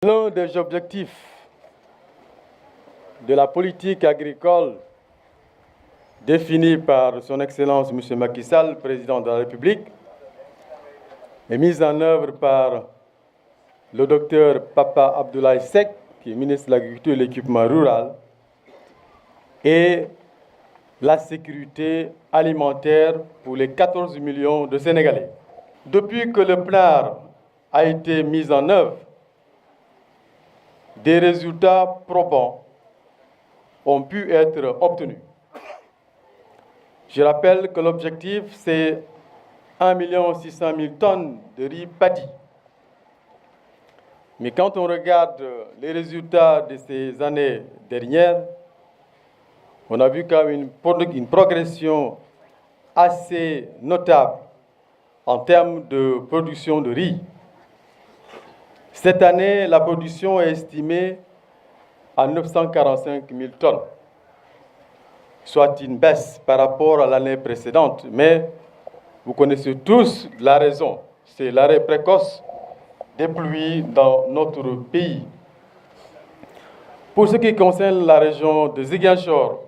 L'un des objectifs de la politique agricole définie par son Excellence M. Macky Sall, président de la République, est mise en œuvre par le docteur Papa Abdoulaye Seck, qui est ministre de l'Agriculture et de l'Équipement rural, et la sécurité alimentaire pour les 14 millions de Sénégalais. Depuis que le plan a été mis en œuvre, des résultats probants ont pu être obtenus. Je rappelle que l'objectif, c'est 1 600 000 tonnes de riz paddy. Mais quand on regarde les résultats de ces années dernières, on a vu quand même une progression assez notable en termes de production de riz. Cette année, la production est estimée à 945 000 tonnes, soit une baisse par rapport à l'année précédente. Mais vous connaissez tous la raison, c'est l'arrêt précoce des pluies dans notre pays. Pour ce qui concerne la région de Ziguinchor,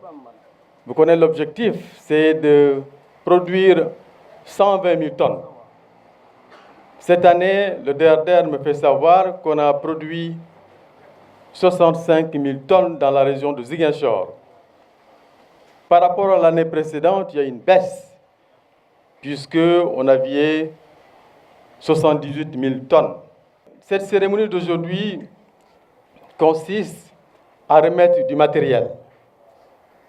vous connaissez l'objectif, c'est de produire 120 000 tonnes. Cette année, le DRDR me fait savoir qu'on a produit 65 000 tonnes dans la région de Ziguinchor. Par rapport à l'année précédente, il y a une baisse, puisqu'on avait 78 000 tonnes. Cette cérémonie d'aujourd'hui consiste à remettre du matériel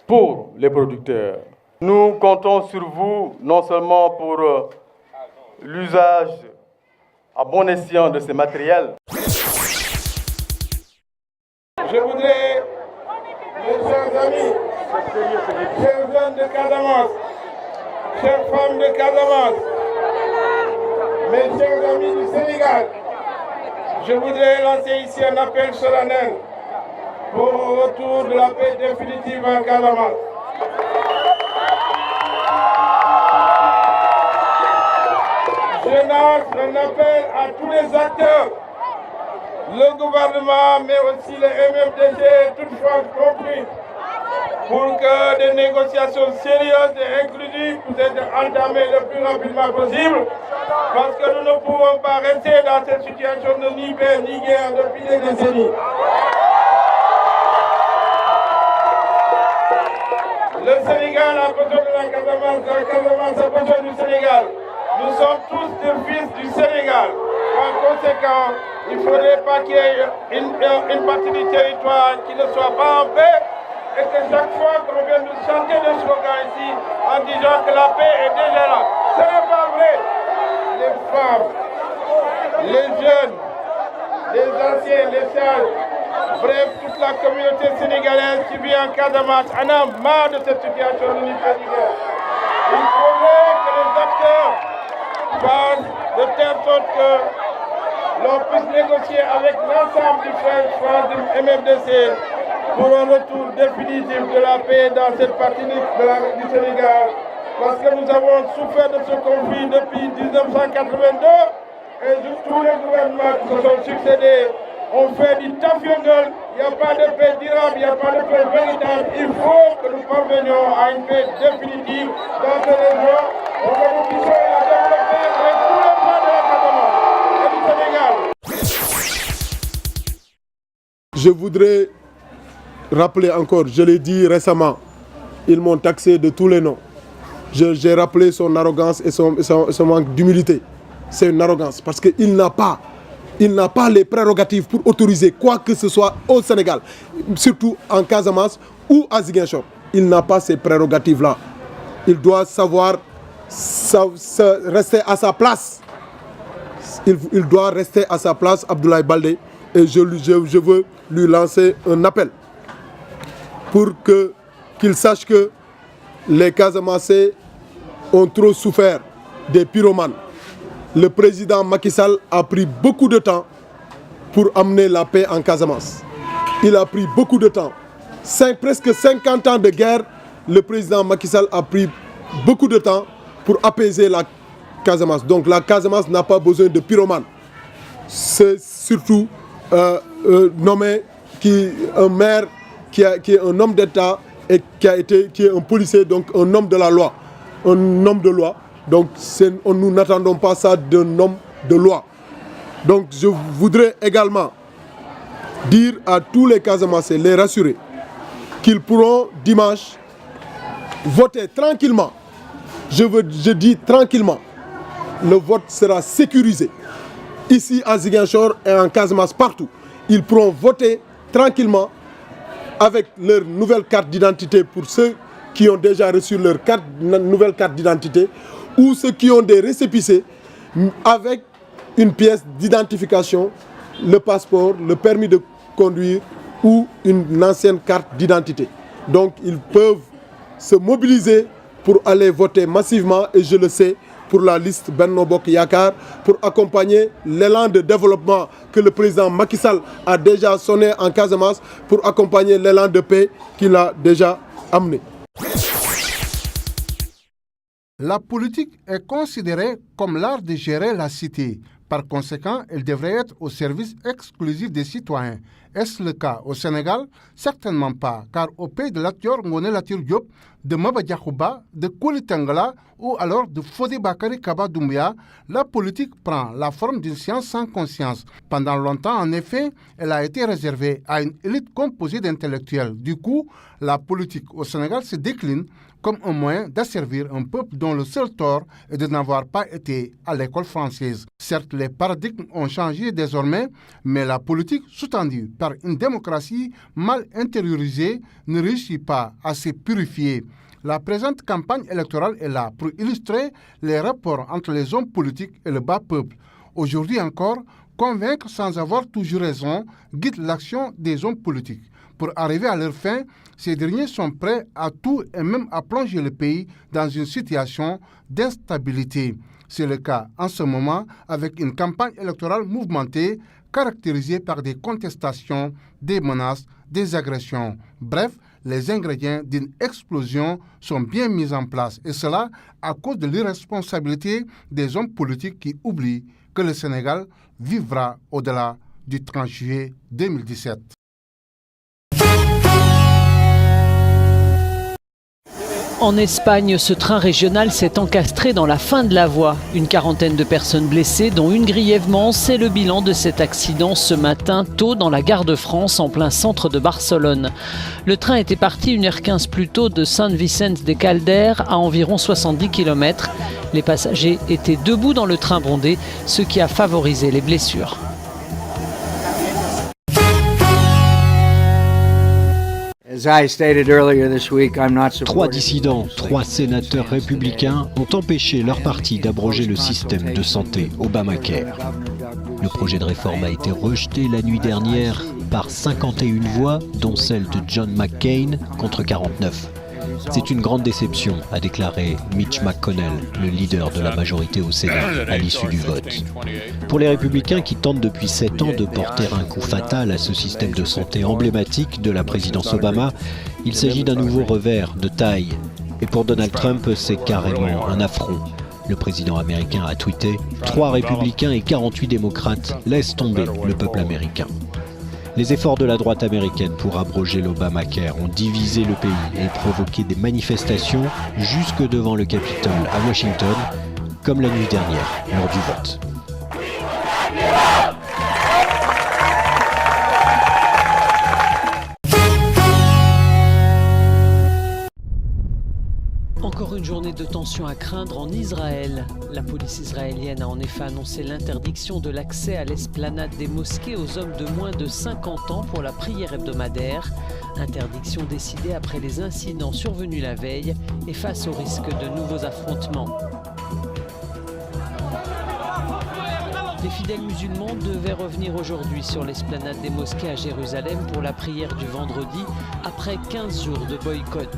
pour les producteurs. Nous comptons sur vous non seulement pour l'usage à bon escient de ces matériels. Je voudrais, mes chers amis, chers jeunes de Casamance, chères femmes de Casamance, mes chers amis du Sénégal, je voudrais lancer ici un appel solennel pour le retour de la paix définitive en Casamance. Je lance un appel à tous les acteurs, le gouvernement, mais aussi les MFDC, toutes forces comprises, pour que des négociations sérieuses et inclusives puissent être entamées le plus rapidement possible, parce que nous ne pouvons pas rester dans cette situation de ni paix ni guerre depuis des décennies. Le Sénégal a besoin de la Casamance a besoin du Sénégal. Nous sommes tous des fils du Sénégal. Par conséquent, il ne faudrait pas qu'il y ait une partie du territoire qui ne soit pas en paix et que chaque fois qu'on vient de chanter des slogans ici en disant que la paix est déjà là. Ce n'est pas vrai. Les femmes, les jeunes, les anciens, les sages, bref, toute la communauté sénégalaise qui vit en Casamance en a marre de cette situation de l'Union. Il faudrait que les acteurs fassent de telle sorte que l'on puisse négocier avec l'ensemble du frère du MFDC pour un retour définitif de la paix dans cette partie du Sénégal. Parce que nous avons souffert de ce conflit depuis 1982 et tous les gouvernements qui se sont succédés ont fait du tafiongol. Il n'y a pas de paix durable, il n'y a pas de paix véritable. Il faut que nous parvenions à une paix définitive dans ces régions pour que nous puissions la développer avec tous les plans de la Casamance et du Sénégal. Je voudrais rappeler encore, je l'ai dit récemment, ils m'ont taxé de tous les noms. J'ai rappelé son arrogance et son manque d'humilité. C'est une arrogance parce qu'il n'a pas les prérogatives pour autoriser quoi que ce soit au Sénégal, surtout en Casamance ou à Ziguinchor. Il n'a pas ces prérogatives-là. Il doit savoir rester à sa place. Il doit rester à sa place, Abdoulaye Baldé. Et je veux lui lancer un appel pour qu'il sache que les Casamancés ont trop souffert des pyromanes. Le président Macky Sall a pris beaucoup de temps pour amener la paix en Casamance. Il a pris beaucoup de temps. Presque 50 ans de guerre, le président Macky Sall a pris beaucoup de temps pour apaiser la Casamance. Donc la Casamance n'a pas besoin de pyromanes. C'est surtout nommé, un maire qui est un homme d'État et qui est un policier, donc un homme de la loi, un homme de loi. Donc nous n'attendons pas ça d'un homme de loi. Donc je voudrais également dire à tous les Casamassais, les rassurer, qu'ils pourront dimanche voter tranquillement. Je dis tranquillement. Le vote sera sécurisé. Ici à Ziguinchor et en Casamance, partout. Ils pourront voter tranquillement avec leur nouvelle carte d'identité pour ceux qui ont déjà reçu leur nouvelle carte d'identité ou ceux qui ont des récépissés avec une pièce d'identification, le passeport, le permis de conduire ou une ancienne carte d'identité. Donc ils peuvent se mobiliser pour aller voter massivement, et je le sais, pour la liste Benno Bokk Yakaar, pour accompagner l'élan de développement que le président Macky Sall a déjà sonné en Casamance, pour accompagner l'élan de paix qu'il a déjà amené. La politique est considérée comme l'art de gérer la cité. Par conséquent, elle devrait être au service exclusif des citoyens. Est-ce le cas au Sénégal? Certainement pas, car au pays de Lat Dior, Ngoné Latyr Diop, de Maba Diakhou Ba, de Koli Tengala ou alors de Fodé Bakary Kaba Doumbouya, la politique prend la forme d'une science sans conscience. Pendant longtemps, en effet, elle a été réservée à une élite composée d'intellectuels. Du coup, la politique au Sénégal se décline comme un moyen d'asservir un peuple dont le seul tort est de n'avoir pas été à l'école française. Certes, les paradigmes ont changé désormais, mais la politique, sous-tendue par une démocratie mal intériorisée, ne réussit pas à se purifier. La présente campagne électorale est là pour illustrer les rapports entre les hommes politiques et le bas peuple. Aujourd'hui encore, convaincre sans avoir toujours raison guide l'action des hommes politiques. Pour arriver à leur fin, ces derniers sont prêts à tout et même à plonger le pays dans une situation d'instabilité. C'est le cas en ce moment avec une campagne électorale mouvementée caractérisée par des contestations, des menaces, des agressions. Bref, les ingrédients d'une explosion sont bien mis en place, et cela à cause de l'irresponsabilité des hommes politiques qui oublient que le Sénégal vivra au-delà du 30 juillet 2017. En Espagne, ce train régional s'est encastré dans la fin de la voie. Une quarantaine de personnes blessées, dont une grièvement. C'est le bilan de cet accident ce matin tôt dans la gare de France, en plein centre de Barcelone. Le train était parti 1h15 plus tôt de Sant Vicenç de Calders à environ 70 km. Les passagers étaient debout dans le train bondé, ce qui a favorisé les blessures. Trois dissidents, 3 sénateurs républicains ont empêché leur parti d'abroger le système de santé Obamacare. Le projet de réforme a été rejeté la nuit dernière par 51 voix, dont celle de John McCain contre 49. C'est une grande déception, a déclaré Mitch McConnell, le leader de la majorité au Sénat, à l'issue du vote. Pour les républicains qui tentent depuis 7 ans de porter un coup fatal à ce système de santé emblématique de la présidence Obama, il s'agit d'un nouveau revers de taille. Et pour Donald Trump, c'est carrément un affront. Le président américain a tweeté « 3 républicains et 48 démocrates laissent tomber le peuple américain ». Les efforts de la droite américaine pour abroger l'Obamacare ont divisé le pays et provoqué des manifestations jusque devant le Capitole à Washington, comme la nuit dernière lors du vote. Encore une journée de tension à craindre en Israël. La police israélienne a en effet annoncé l'interdiction de l'accès à l'esplanade des mosquées aux hommes de moins de 50 ans pour la prière hebdomadaire. Interdiction décidée après les incidents survenus la veille et face au risque de nouveaux affrontements. Les fidèles musulmans devaient revenir aujourd'hui sur l'esplanade des mosquées à Jérusalem pour la prière du vendredi, après 15 jours de boycott.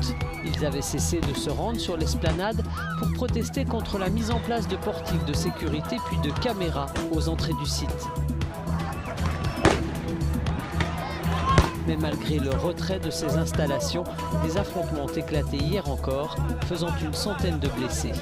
Ils avaient cessé de se rendre sur l'esplanade pour protester contre la mise en place de portiques de sécurité puis de caméras aux entrées du site. Mais malgré le retrait de ces installations, des affrontements ont éclaté hier encore, faisant une centaine de blessés.